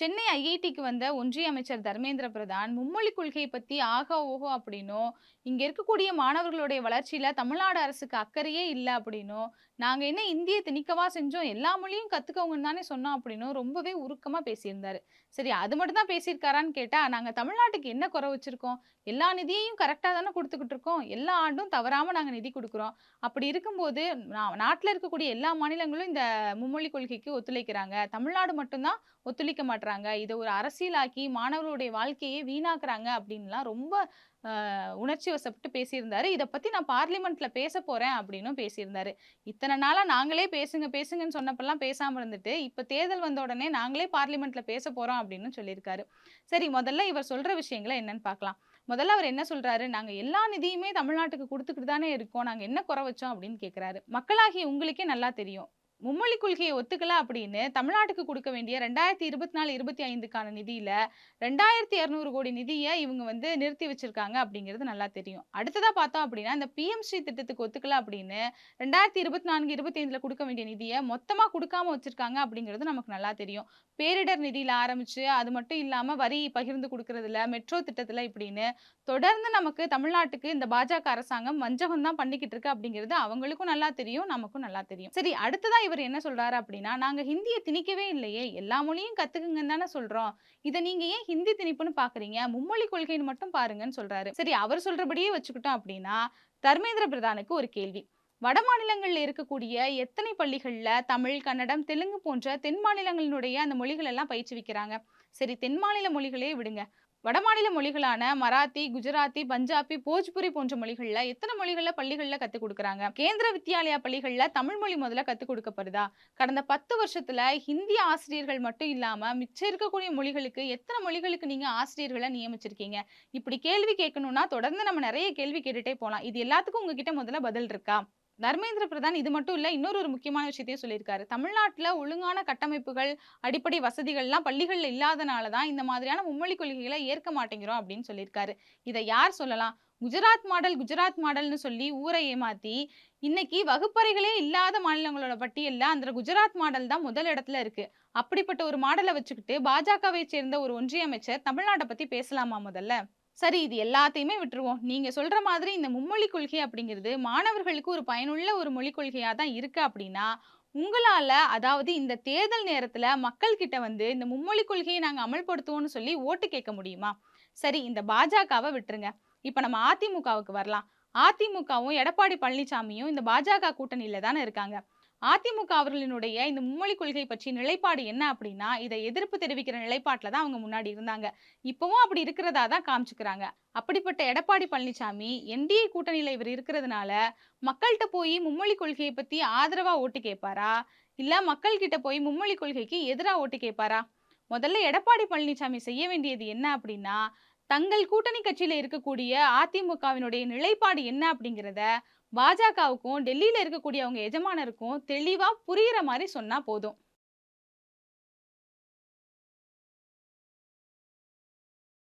சென்னை ஐஐடிக்கு வந்த ஒன்றிய அமைச்சர் தர்மேந்திர பிரதான் மும்மொழி கொள்கையை பத்தி ஆகா ஓஹோ அப்படின்னும், இங்க இருக்கக்கூடிய மாணவர்களுடைய வளர்ச்சியில தமிழ்நாடு அரசுக்கு அக்கறையே இல்ல அப்படின்னும், நாங்க என்ன இந்திய திணிக்கவா செஞ்சோம்? எல்லா மொழியும் கத்துக்கோங்கன்னு தானே சொன்னோம் அப்படின்னும் ரொம்பவே உருக்கமா பேசியிருந்தாரு. சரி அது மட்டும் தான் பேசியிருக்காரான்னு கேட்டா, நாங்க தமிழ்நாட்டுக்கு என்ன குறை வச்சிருக்கோம்? எல்லா நிதியையும் கரெக்ட்டா தானே குடுத்துக்கிட்டு இருக்கோம். எல்லா ஆண்டும் தவறாம நாங்க நிதி குடுக்குறோம். அப்படி இருக்கும்போது, நாட்டுல இருக்கக்கூடிய எல்லா மாநிலங்களும் இந்த மும்மொழி கொள்கைக்கு ஒத்துழைக்கிறாங்க. தமிழ்நாடு மட்டும் தான் ஒத்துழைக்க மாட்றாங்க. இத ஒரு அரசியலாக்கி மாணவர்களுடைய வாழ்க்கையே வீணாக்குறாங்க அப்டின்லாம் ரொம்ப உணர்ச்சி வசப்பட்டு பேசியிருந்தாரு. இத பத்தி நான் பார்லிமென்ட்ல பேசப் போறேன் அப்டின்னும் பேசியிருந்தாரு. இத்தன நாளா நாங்களே பேசுங்க, பேசுங்கன்னு சொன்னப்பலாம் பேசாம இருந்துட்டு, இப்ப தேர்தல் வந்த உடனே நாங்களே பார்லிமென்ட்ல பேசப் போறோம் அப்டின்னு சொல்லியிருக்காரு. சரி முதல்ல இவர் சொல்ற விஷயங்கள என்னன்னு பார்க்கலாம். முதல்ல அவர் என்ன சொல்றாரு, "நாங்க எல்லா நிதியுமே தமிழ்நாட்டுக்கு குடுத்துக்கிட்டு தானே இருக்கோம். நாங்க என்ன குறை வச்சோம்?" அப்டின்னு கேட்கிறாரு. மக்களாகிய உங்களுக்கே நல்லா தெரியும். மும்மொழி கொள்கைய ஒத்துக்கல அப்படின்னு தமிழ்நாட்டுக்கு குடுக்க வேண்டிய 2024, 25க்கான நிதியில 2200 கோடி நிதிய இவங்க நிறுத்தி வச்சிருக்காங்க அப்படிங்கிறது நல்லா தெரியும். அடுத்ததா பார்த்தோம் அப்படின்னா, இந்த பிஎம் ஸ்ரீ திட்டத்துக்கு ஒத்துக்கல அப்படின்னு 2024, 25ல குடுக்க வேண்டிய நிதிய மொத்தமா குடுக்காம வச்சிருக்காங்க அப்படிங்கிறது நமக்கு நல்லா தெரியும். பேரிடர் நிதியில ஆரம்பிச்சு, அது மட்டும் இல்லாம வரி பகிர்ந்து குடுக்குறதுல, மெட்ரோ திட்டத்துல இப்படின்னு தொடர்ந்து நமக்கு தமிழ்நாட்டுக்கு இந்த பாஜக அரசாங்கம் வஞ்சகம் தான் பண்ணிக்கிட்டு இருக்கு அப்படிங்கிறது அவங்களுக்கும் நல்லா தெரியும், நமக்கும் நல்லா தெரியும். சரி அடுத்ததா இவர் என்ன சொல்றாரு அப்படின்னா, நாங்க ஹிந்திய திணிக்கவே இல்லையே! எல்லா மொழியும் கத்துக்குங்கன்னு தானே சொல்றோம். இத நீங்க ஏன் ஹிந்தி திணிப்புன்னு பார்க்குறீங்க? மும்மொழி கொள்கைன்னு மட்டும் பாருங்கன்னு சொல்றாரு. சரி அவர் சொல்றபடியே வச்சுக்கிட்டோம் அப்படின்னா, தர்மேந்திர பிரதானுக்கு ஒரு கேள்வி. வடமாநிலங்கள்ல இருக்கக்கூடிய எத்தனை பள்ளிகள்ல தமிழ், கன்னடம், தெலுங்கு போன்ற தென் மாநிலங்களினுடைய அந்த மொழிகள் எல்லாம் பயிற்றுவிக்கிறாங்க? சரி தென் மாநில மொழிகளே விடுங்க. வடமாநில மொழிகளான மராத்தி, குஜராத்தி, பஞ்சாபி, போஜ்புரி போன்ற மொழிகள்ல எத்தன மொழிகள்ல பள்ளிகள்ல கத்துக் குடுக்குறாங்க? கேந்திர வித்யாலயா பள்ளிகள்ல தமிழ் மொழி முதல்ல கத்துக் குடுக்கப்படுதா? கடந்த 10 வருஷத்துல ஹிந்தி ஆசிரியர்கள் மட்டும் இல்லாம, மிச்சம் இருக்கக்கூடிய மொழிகளுக்கு எத்தன மொழிகளுக்கு நீங்க ஆசிரியர்கள நியமிச்சிருக்கீங்க? இப்படி கேள்வி கேட்கணும்னா, தொடர்ந்து நம்ம நெறைய கேள்வி கேட்டுட்டே போலாம். இது எல்லாத்துக்கும் உங்ககிட்ட முதல்ல பதில் இருக்கா? தர்மேந்திர பிரதான் இது மட்டும் இல்ல, இன்னொரு ஒரு முக்கியமான விஷயத்தையும் சொல்லியிருக்காரு. தமிழ்நாட்டுல ஒழுங்கான கட்டமைப்புகள், அடிப்படை வசதிகள்லாம் பள்ளிகள்ல இல்லாதனால தான் இந்த மாதிரியான மும்மொழி கொள்கைகள ஏற்க மாட்டேங்கிறோம் அப்படின்னு சொல்லியிருக்காரு. இத யார் சொல்லலாம்? குஜராத் மாடல், குஜராத் மாடல்னு சொல்லி ஊர ஏமாத்தி, இன்னைக்கு வகுப்பறைகளே இல்லாத மாநிலங்களோட பட்டியல்ல அந்த குஜராத் மாடல் தான் முதல் இடத்துல இருக்கு. அப்படிப்பட்ட ஒரு மாடல வச்சுக்கிட்டு பாஜகவை சேர்ந்த ஒரு ஒன்றிய அமைச்சர் தமிழ்நாட்ட பத்தி பேசலாமா முதல்ல? சரி இது எல்லாத்தையுமே விட்டுருவோம். நீங்க சொல்ற மாதிரி இந்த மும்மொழி கொள்கை அப்படிங்கிறது மாணவர்களுக்கு ஒரு பயனுள்ள ஒரு மொழிக் கொள்கையா தான் இருக்கு அப்படின்னா, உங்களால அதாவது இந்த தேர்தல் நேரத்துல மக்கள் கிட்ட இந்த மும்மொழி கொள்கையை நாங்க அமல்படுத்துவோம்னு சொல்லி ஓட்டு கேட்க முடியுமா? சரி இந்த பாஜகவ விட்டுருங்க. இப்ப நம்ம அதிமுகவுக்கு வரலாம். அதிமுகவும், எடப்பாடி பழனிசாமியும் இந்த பாஜக கூட்டணியில தானே இருக்காங்க. அதிமுக அவர்களினுடைய இந்த மும்மொழி கொள்கை பற்றிய நிலைப்பாடு என்ன அப்படின்னா, இத எதிர்ப்பு தெரிவிக்கிற நிலைப்பாட்டுல தான் அவங்க முன்னாடி இருந்தாங்க. இப்பவும் அப்படி இருக்கிறதா தான் காமிச்சுக்கிறாங்க. அப்படிப்பட்ட எடப்பாடி பழனிசாமி என்டிஏ கூட்டணியில இவர் இருக்கிறதுனால, மக்கள்ட்ட போய் மும்மொழி கொள்கைய பத்தி ஆதரவா ஓட்டு கேட்பாரா? இல்ல மக்கள் கிட்ட போய் மும்மொழி கொள்கைக்கு எதிரா ஓட்டு கேட்பாரா? முதல்ல எடப்பாடி பழனிசாமி செய்ய வேண்டியது என்ன அப்படின்னா, தங்கள் கூட்டணி கட்சியில இருக்கக்கூடிய அதிமுகவினுடைய நிலைப்பாடு என்ன அப்படிங்கிறத பாஜகவுக்கும், டெல்லியில இருக்கக்கூடிய அவங்க எஜமானருக்கும் தெளிவா புரியிற மாரி சொன்னா போதும்.